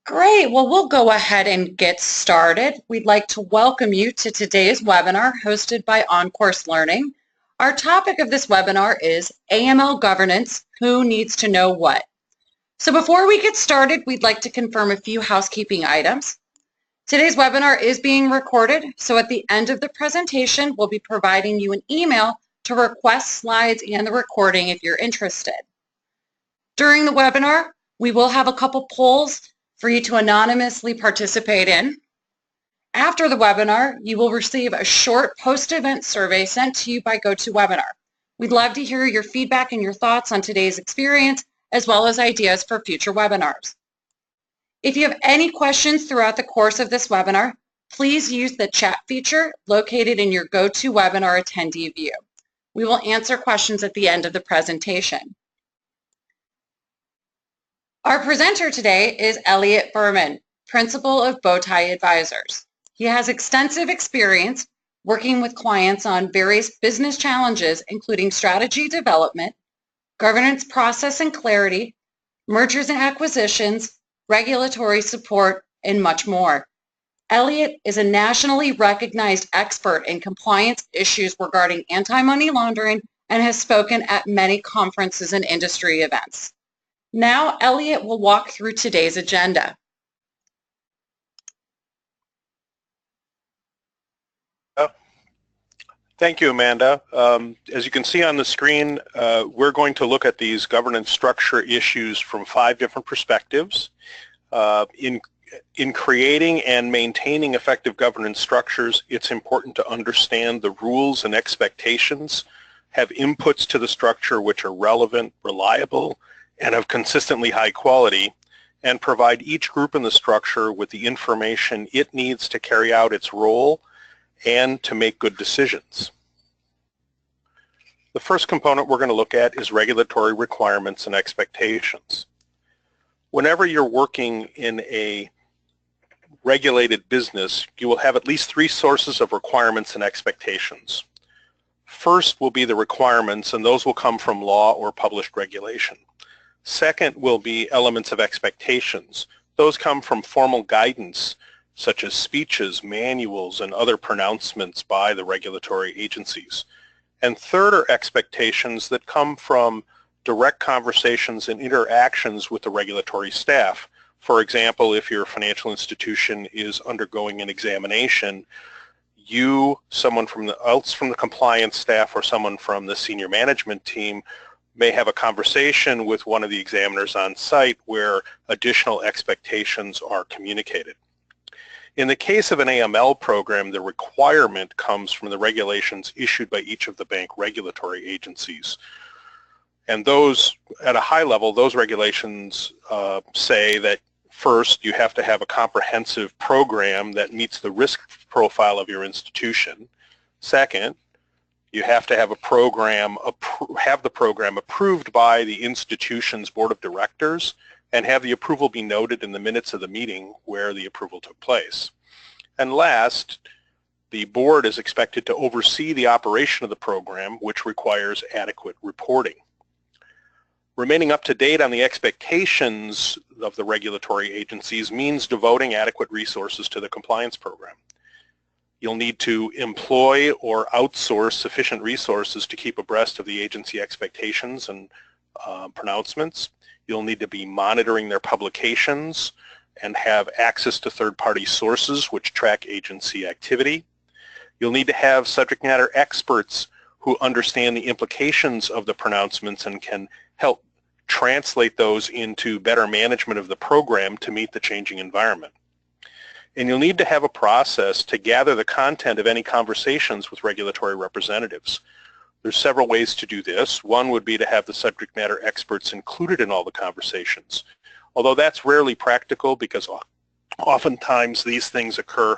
Great. Well, we'll go ahead and get started. We'd like to welcome you to today's webinar hosted by OnCourse Learning. Our topic of this webinar is AML governance, who needs to know what? So before we get started, we'd like to confirm a few housekeeping items. Today's webinar is being recorded, so at the end of the presentation, we'll be providing you an email to request slides and the recording if you're interested. During the webinar, we will have a couple polls for you to anonymously participate in. After the webinar, you will receive a short post-event survey sent to you by GoToWebinar. We'd love to hear your feedback and your thoughts on today's experience, as well as ideas for future webinars. If you have any questions throughout the course of this webinar, please use the chat feature located in your GoToWebinar attendee view. We will answer questions at the end of the presentation. Our presenter today is Elliot Berman, Principal of Bowtie Advisors. He has extensive experience working with clients on various business challenges, including strategy development, governance process and clarity, mergers and acquisitions, regulatory support, and much more. Elliot is a nationally recognized expert in compliance issues regarding anti-money laundering and has spoken at many conferences and industry events. Now, Elliot will walk through today's agenda. Thank you, Amanda. As you can see on the screen, we're going to look at these governance structure issues from 5 different perspectives. In creating and maintaining effective governance structures, it's important to understand the rules and expectations, have inputs to the structure which are relevant, reliable, and of consistently high quality, and provide each group in the structure with the information it needs to carry out its role and to make good decisions. The first component we're going to look at is regulatory requirements and expectations. Whenever you're working in a regulated business, you will have at least 3 sources of requirements and expectations. First will be the requirements, and those will come from law or published regulation. Second will be elements of expectations. Those come from formal guidance, such as speeches, manuals, and other pronouncements by the regulatory agencies. And third are expectations that come from direct conversations and interactions with the regulatory staff. For example, if your financial institution is undergoing an examination, you, someone else from the compliance staff, or someone from the senior management team may have a conversation with one of the examiners on site where additional expectations are communicated. In the case of an AML program, the requirement comes from the regulations issued by each of the bank regulatory agencies. And those, at a high level, those regulations say that first, you have to have a comprehensive program that meets the risk profile of your institution. Second, you have to have a program, have the program approved by the institution's board of directors, and have the approval be noted in the minutes of the meeting where the approval took place. And last, the board is expected to oversee the operation of the program, which requires adequate reporting. Remaining up to date on the expectations of the regulatory agencies means devoting adequate resources to the compliance program. You'll need to employ or outsource sufficient resources to keep abreast of the agency expectations and pronouncements. You'll need to be monitoring their publications and have access to third-party sources which track agency activity. You'll need to have subject matter experts who understand the implications of the pronouncements and can help translate those into better management of the program to meet the changing environment. And you'll need to have a process to gather the content of any conversations with regulatory representatives. There's several ways to do this. One would be to have the subject matter experts included in all the conversations, although that's rarely practical because oftentimes these things occur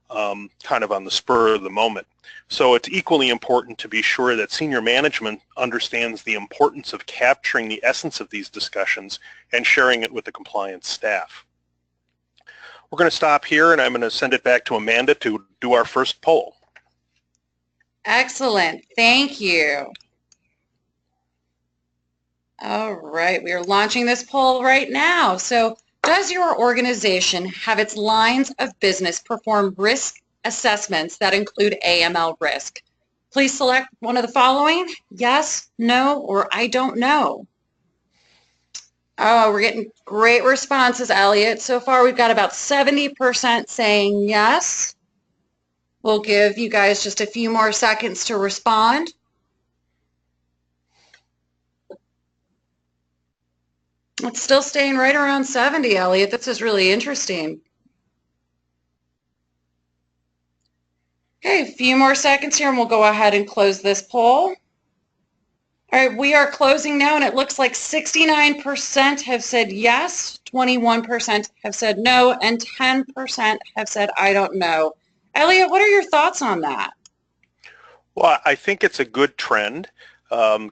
kind of on the spur of the moment. So it's equally important to be sure that senior management understands the importance of capturing the essence of these discussions and sharing it with the compliance staff. We're going to stop here, and I'm going to send it back to Amanda to do our first poll. Excellent. Thank you. All right. We are launching this poll right now. So Does your organization have its lines of business perform risk assessments that include AML risk? Please select one of the following: yes, no, or I don't know. Oh, we're getting great responses, Elliot. So far, we've got about 70% saying yes. We'll give you guys just a few more seconds to respond. It's still staying right around 70, Elliot. This is really interesting. Okay, a few more seconds here and we'll go ahead and close this poll. All right, we are closing now, and it looks like 69% have said yes, 21% have said no, and 10% have said I don't know. Elliot, what are your thoughts on that? Well, I think it's a good trend.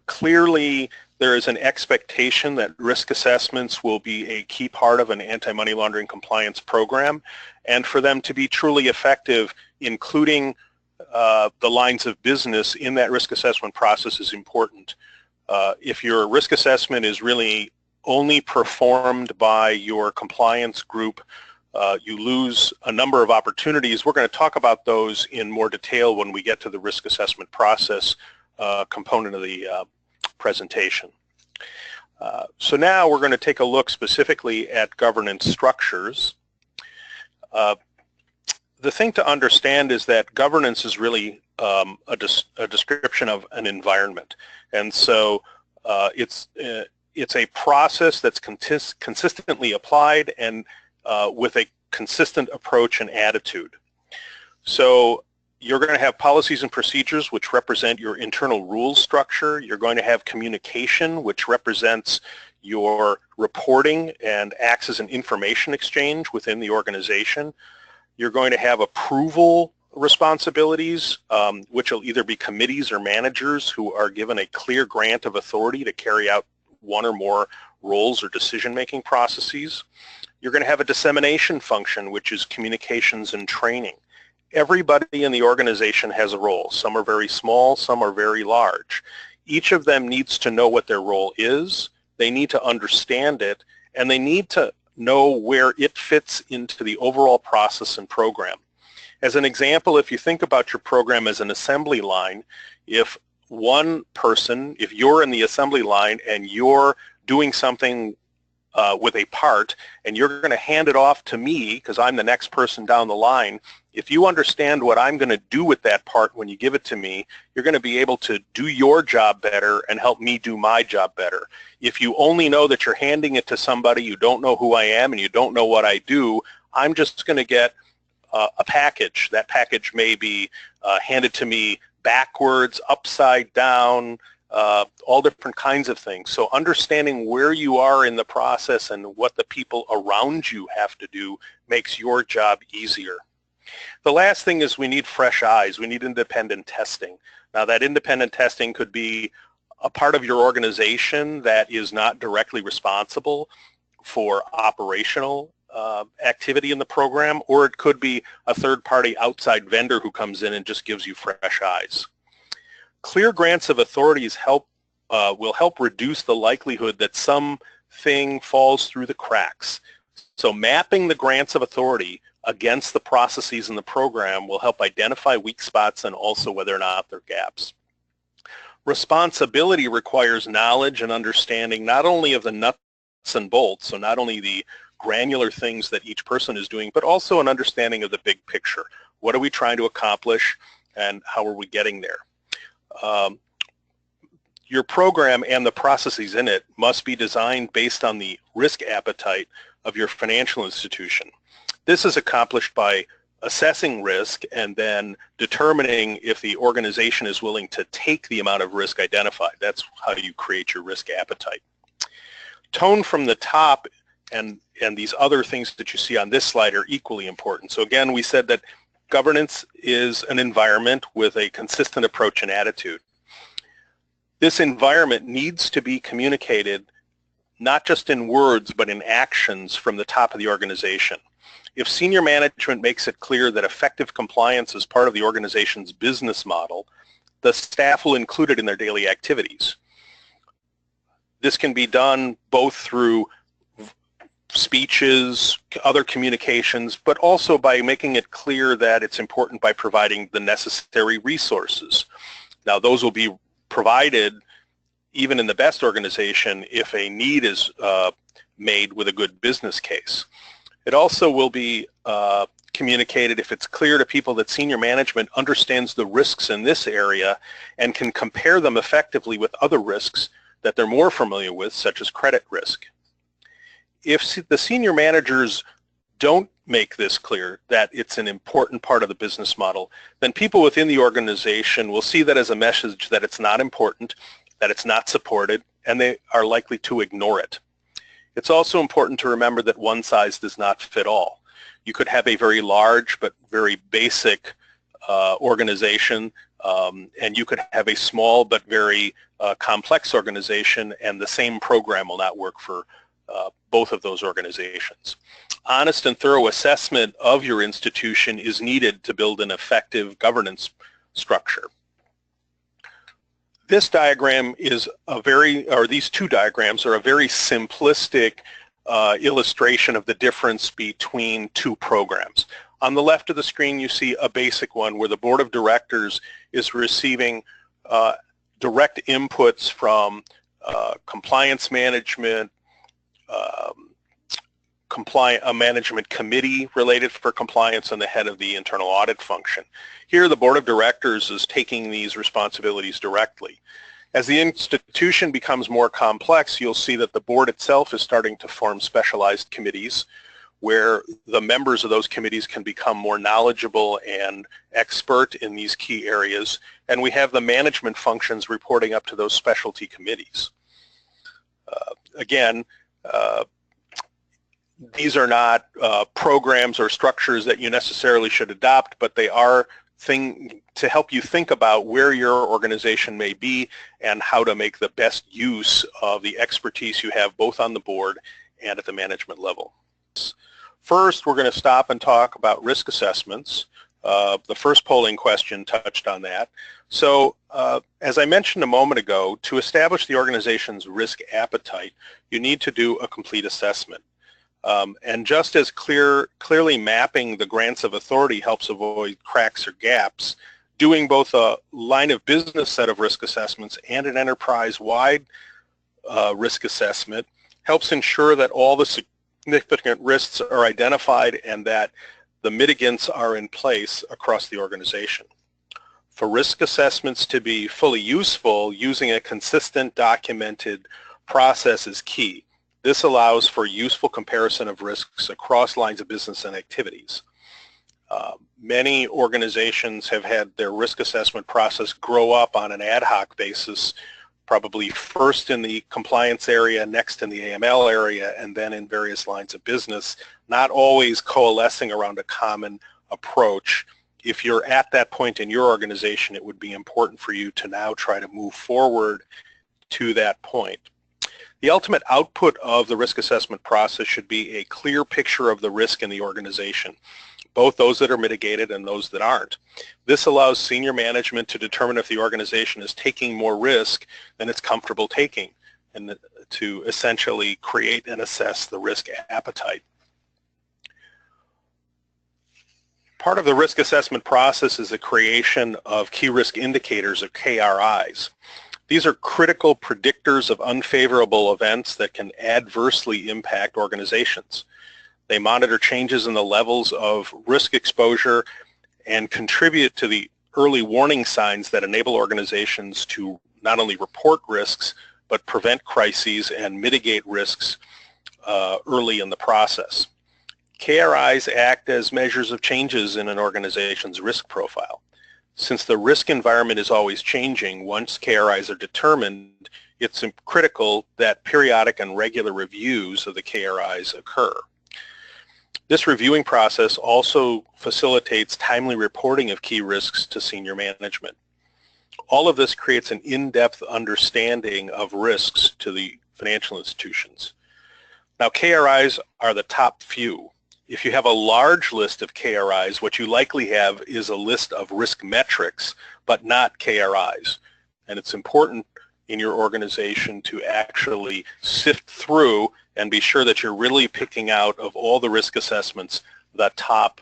Clearly, there is an expectation that risk assessments will be a key part of an anti-money laundering compliance program, and for them to be truly effective, including the lines of business in that risk assessment process is important. If your risk assessment is really only performed by your compliance group, you lose a number of opportunities. We're going to talk about those in more detail when we get to the risk assessment process component of the presentation. So now we're going to take a look specifically at governance structures. The thing to understand is that governance is really a description of an environment, and so it's a process that's consistently applied and with a consistent approach and attitude. So you're going to have policies and procedures which represent your internal rules structure. You're going to have communication, which represents your reporting and acts as an information exchange within the organization. You're going to have approval responsibilities, which will either be committees or managers who are given a clear grant of authority to carry out one or more roles or decision-making processes. You're going to have a dissemination function, which is communications and training. Everybody in the organization has a role. Some are very small, some are very large. Each of them needs to know what their role is, they need to understand it, and they need to know where it fits into the overall process and program. As an example, if you think about your program as an assembly line, if one person, if you're in the assembly line and you're doing something with a part and you're going to hand it off to me because I'm the next person down the line, if you understand what I'm going to do with that part when you give it to me, you're going to be able to do your job better and help me do my job better. If you only know that you're handing it to somebody, you don't know who I am and you don't know what I do, I'm just going to get a package. That package may be handed to me backwards, upside down, all different kinds of things. So understanding where you are in the process and what the people around you have to do makes your job easier. The last thing is we need fresh eyes. We need independent testing. Now that independent testing could be a part of your organization that is not directly responsible for operational activity in the program, or it could be a third-party outside vendor who comes in and just gives you fresh eyes. Clear grants of authorities will help reduce the likelihood that something falls through the cracks. So mapping the grants of authority against the processes in the program will help identify weak spots and also whether or not there are gaps. Responsibility requires knowledge and understanding not only of the nuts and bolts, so not only the granular things that each person is doing, but also an understanding of the big picture. What are we trying to accomplish and how are we getting there? Your program and the processes in it must be designed based on the risk appetite of your financial institution. This is accomplished by assessing risk and then determining if the organization is willing to take the amount of risk identified. That's how you create your risk appetite. Tone from the top and these other things that you see on this slide are equally important. So again, we said that governance is an environment with a consistent approach and attitude. This environment needs to be communicated not just in words but in actions from the top of the organization. If senior management makes it clear that effective compliance is part of the organization's business model, the staff will include it in their daily activities. This can be done both through speeches, other communications, but also by making it clear that it's important by providing the necessary resources. Now, those will be provided even in the best organization if a need is made with a good business case. It also will be communicated if it's clear to people that senior management understands the risks in this area and can compare them effectively with other risks that they're more familiar with, such as credit risk. If the senior managers don't make this clear, that it's an important part of the business model, then people within the organization will see that as a message that it's not important, that it's not supported, and they are likely to ignore it. It's also important to remember that one size does not fit all. You could have a very large but very basic organization, and you could have a small but very complex organization, and the same program will not work for both of those organizations. Honest and thorough assessment of your institution is needed to build an effective governance structure. This diagram is these two diagrams are a very simplistic illustration of the difference between two programs. On the left of the screen, you see a basic one where the board of directors is receiving direct inputs from compliance management, a management committee related for compliance, and the head of the internal audit function. Here, the board of directors is taking these responsibilities directly. As the institution becomes more complex, you'll see that the board itself is starting to form specialized committees where the members of those committees can become more knowledgeable and expert in these key areas, and we have the management functions reporting up to those specialty committees. Again, these are not programs or structures that you necessarily should adopt, but they are to help you think about where your organization may be and how to make the best use of the expertise you have both on the board and at the management level. First, we're going to stop and talk about risk assessments. The first polling question touched on that. So as I mentioned a moment ago, to establish the organization's risk appetite, you need to do a complete assessment. And just as clearly mapping the grants of authority helps avoid cracks or gaps, doing both a line of business set of risk assessments and an enterprise-wide risk assessment helps ensure that all the significant risks are identified and that the mitigants are in place across the organization. For risk assessments to be fully useful, using a consistent documented process is key. This allows for useful comparison of risks across lines of business and activities. Many organizations have had their risk assessment process grow up on an ad hoc basis, probably first in the compliance area, next in the AML area, and then in various lines of business, not always coalescing around a common approach. If you're at that point in your organization, it would be important for you to now try to move forward to that point. The ultimate output of the risk assessment process should be a clear picture of the risk in the organization, both those that are mitigated and those that aren't. This allows senior management to determine if the organization is taking more risk than it's comfortable taking, and to essentially create and assess the risk appetite. Part of the risk assessment process is the creation of key risk indicators, or KRIs. These are critical predictors of unfavorable events that can adversely impact organizations. They monitor changes in the levels of risk exposure and contribute to the early warning signs that enable organizations to not only report risks, but prevent crises and mitigate risks early in the process. KRIs act as measures of changes in an organization's risk profile. Since the risk environment is always changing, once KRIs are determined, it's critical that periodic and regular reviews of the KRIs occur. This reviewing process also facilitates timely reporting of key risks to senior management. All of this creates an in-depth understanding of risks to the financial institutions. Now, KRIs are the top few. If you have a large list of KRIs, what you likely have is a list of risk metrics, but not KRIs. And it's important in your organization to actually sift through and be sure that you're really picking out of all the risk assessments the top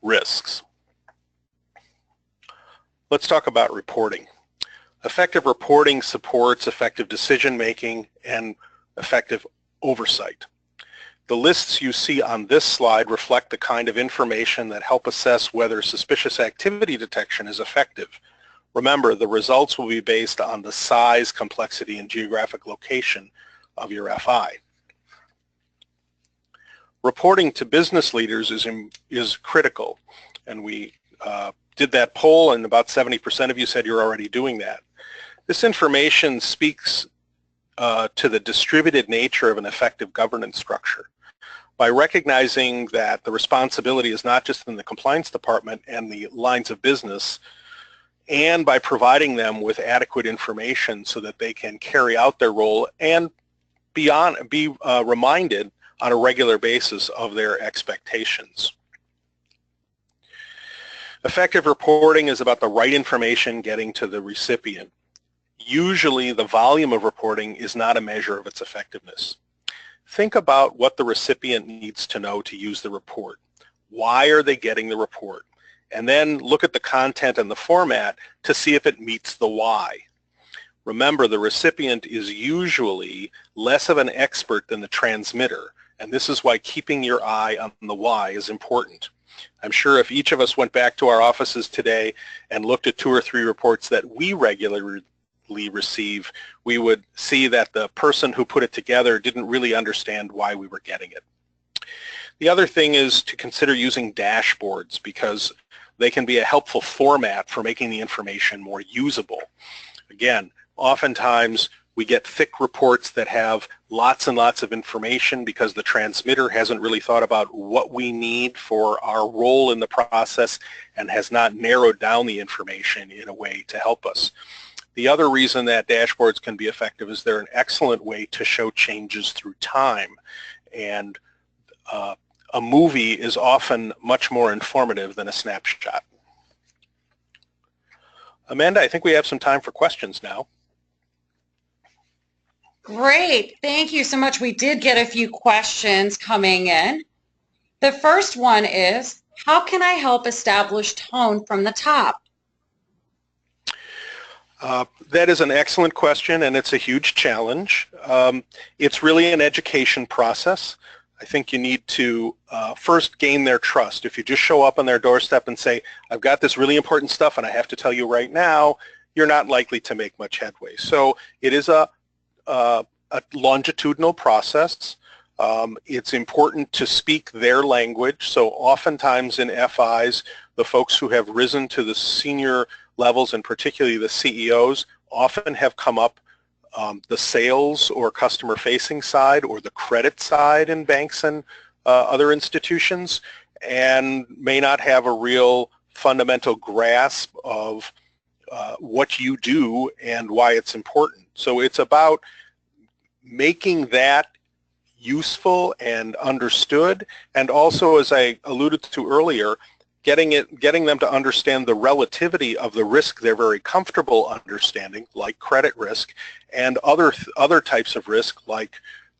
risks. Let's talk about reporting. Effective reporting supports effective decision-making and effective oversight. The lists you see on this slide reflect the kind of information that help assess whether suspicious activity detection is effective. Remember, the results will be based on the size, complexity, and geographic location of your FI. Reporting to business leaders is critical, and we did that poll, and about 70% of you said you're already doing that. This information speaks to the distributed nature of an effective governance structure. By recognizing that the responsibility is not just in the compliance department and the lines of business, and by providing them with adequate information so that they can carry out their role and be reminded on a regular basis of their expectations. Effective reporting is about the right information getting to the recipient. Usually the volume of reporting is not a measure of its effectiveness. Think about what the recipient needs to know to use the report. Why are they getting the report? And then look at the content and the format to see if it meets the why. Remember, the recipient is usually less of an expert than the transmitter, and this is why keeping your eye on the why is important. I'm sure if each of us went back to our offices today and looked at 2 or 3 reports that we regularly receive, we would see that the person who put it together didn't really understand why we were getting it. The other thing is to consider using dashboards, because they can be a helpful format for making the information more usable. Again, oftentimes we get thick reports that have lots and lots of information because the transmitter hasn't really thought about what we need for our role in the process and has not narrowed down the information in a way to help us. The other reason that dashboards can be effective is they're an excellent way to show changes through time, and a movie is often much more informative than a snapshot. Amanda, I think we have some time for questions now. Great. Thank you so much. We did get a few questions coming in. The first one is, how can I help establish tone from the top? That is an excellent question, and it's a huge challenge. It's really an education process. I think you need to first gain their trust. If you just show up on their doorstep and say, I've got this really important stuff and I have to tell you right now, you're not likely to make much headway. So it is a longitudinal process. It's important to speak their language. So oftentimes in FIs, the folks who have risen to the senior levels, and particularly the CEOs, often have come up the sales or customer-facing side or the credit side in banks and other institutions, and may not have a real fundamental grasp of what you do and why it's important. So it's about making that useful and understood, and also, as I alluded to earlier, getting them to understand the relativity of the risk they're very comfortable understanding, like credit risk, and other types of risk, like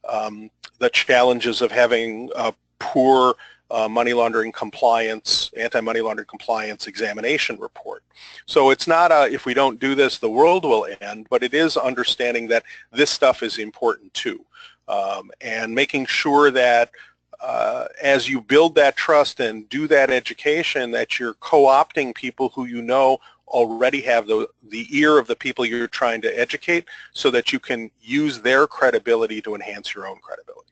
the challenges of having a poor money laundering compliance, anti-money laundering compliance examination report. So it's not a, if we don't do this, the world will end, but it is understanding that this stuff is important too, and making sure that as you build that trust and do that education, that you're co-opting people who you know already have the ear of the people you're trying to educate, so that you can use their credibility to enhance your own credibility.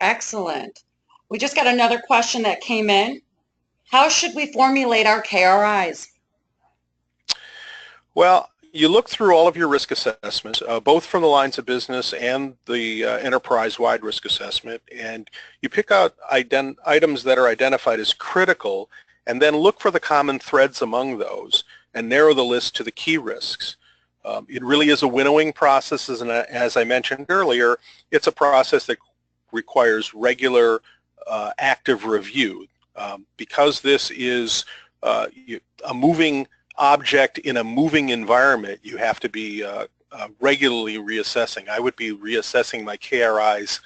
Excellent. We just got another question that came in. How should we formulate our KRIs? Well, you look through all of your risk assessments, both from the lines of business and the enterprise-wide risk assessment, and you pick out items that are identified as critical, and then look for the common threads among those and narrow the list to the key risks. It really is a winnowing process, and as I mentioned earlier, it's a process that requires regular active review. Because this is a moving object in a moving environment, you have to be regularly reassessing. I would be reassessing my KRIs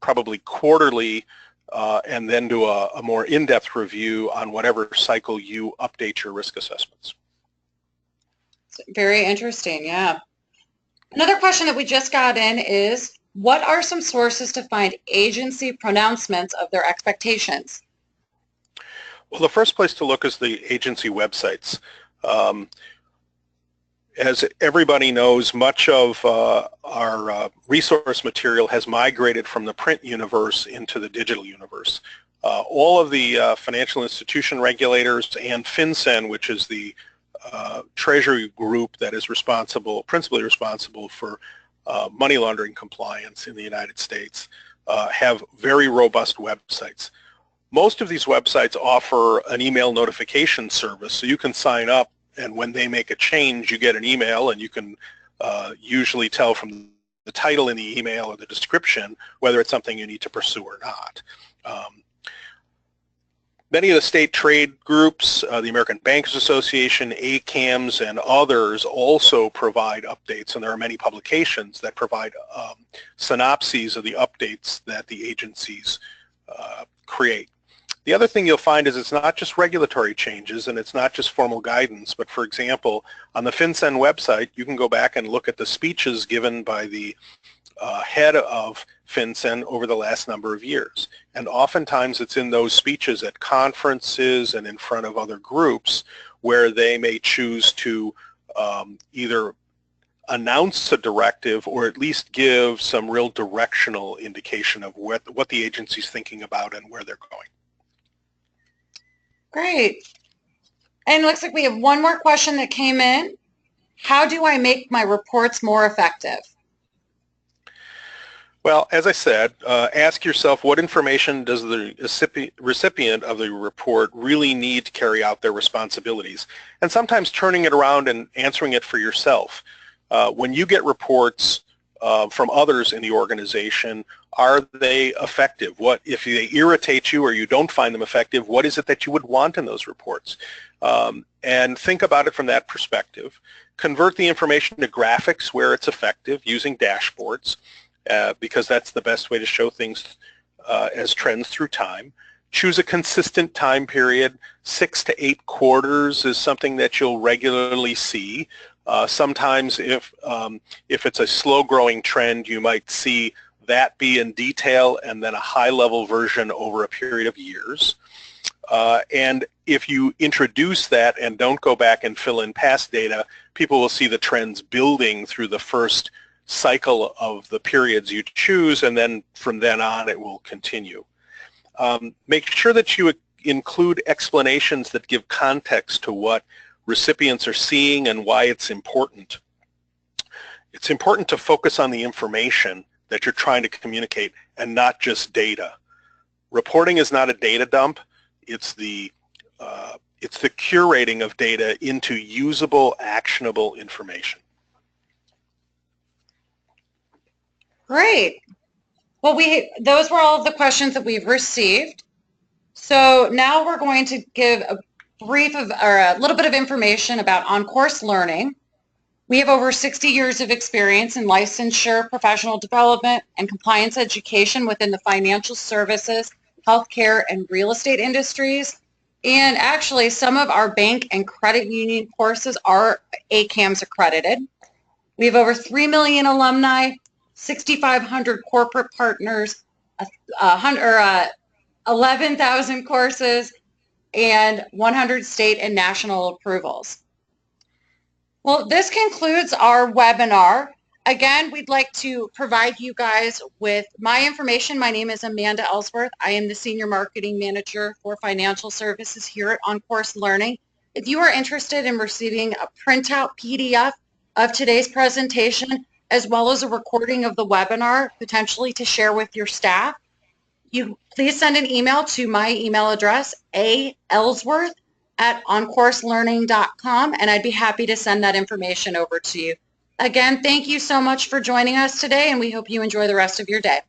probably quarterly, and then do a more in-depth review on whatever cycle you update your risk assessments. Very interesting, yeah. Another question that we just got in is, what are some sources to find agency pronouncements of their expectations? Well, the first place to look is the agency websites. As everybody knows, much of our resource material has migrated from the print universe into the digital universe. All of the financial institution regulators and FinCEN, which is the Treasury group that is principally responsible for money laundering compliance in the United States, have very robust websites. Most of these websites offer an email notification service, so you can sign up, and when they make a change, you get an email, and you can usually tell from the title in the email or the description whether it's something you need to pursue or not. Many of the state trade groups, the American Bankers Association, ACAMS, and others also provide updates, and there are many publications that provide synopses of the updates that the agencies create. The other thing you'll find is it's not just regulatory changes and it's not just formal guidance, but for example, on the FinCEN website, you can go back and look at the speeches given by the head of FinCEN over the last number of years. And oftentimes it's in those speeches at conferences and in front of other groups where they may choose to either announce a directive or at least give some real directional indication of what the agency's thinking about and where they're going. Great. And it looks like we have one more question that came in. How do I make my reports more effective? Well, as I said, ask yourself, what information does the recipient of the report really need to carry out their responsibilities? And sometimes turning it around and answering it for yourself. When you get reports from others in the organization, are they effective? What if they irritate you or you don't find them effective, what is it that you would want in those reports? And think about it from that perspective. Convert the information to graphics where it's effective using dashboards, because that's the best way to show things as trends through time. Choose a consistent time period. 6 to 8 quarters is something that you'll regularly see. Sometimes if it's a slow-growing trend, you might see that be in detail and then a high-level version over a period of years. And if you introduce that and don't go back and fill in past data, people will see the trends building through the first cycle of the periods you choose, and then from then on it will continue. Make sure that you include explanations that give context to what recipients are seeing and why it's important. It's important to focus on the information that you're trying to communicate and not just data. Reporting is not a data dump. It's the curating of data into usable, actionable information. Great. Well, those were all of the questions that we've received. So now we're going to give a little bit of information about OnCourse Learning. We have over 60 years of experience in licensure, professional development, and compliance education within the financial services, healthcare, and real estate industries. And actually, some of our bank and credit union courses are ACAMS accredited. We have over 3 million alumni, 6,500 corporate partners, 11,000 courses, and 100 state and national approvals. Well, this concludes our webinar. Again, we'd like to provide you guys with my information. My name is Amanda Ellsworth. I am the Senior Marketing Manager for Financial Services here at OnCourse Learning. If you are interested in receiving a printout PDF of today's presentation, as well as a recording of the webinar, potentially to share with your staff, you please send an email to my email address, aellsworth@oncourselearning.com, and I'd be happy to send that information over to you. Again, thank you so much for joining us today, and we hope you enjoy the rest of your day.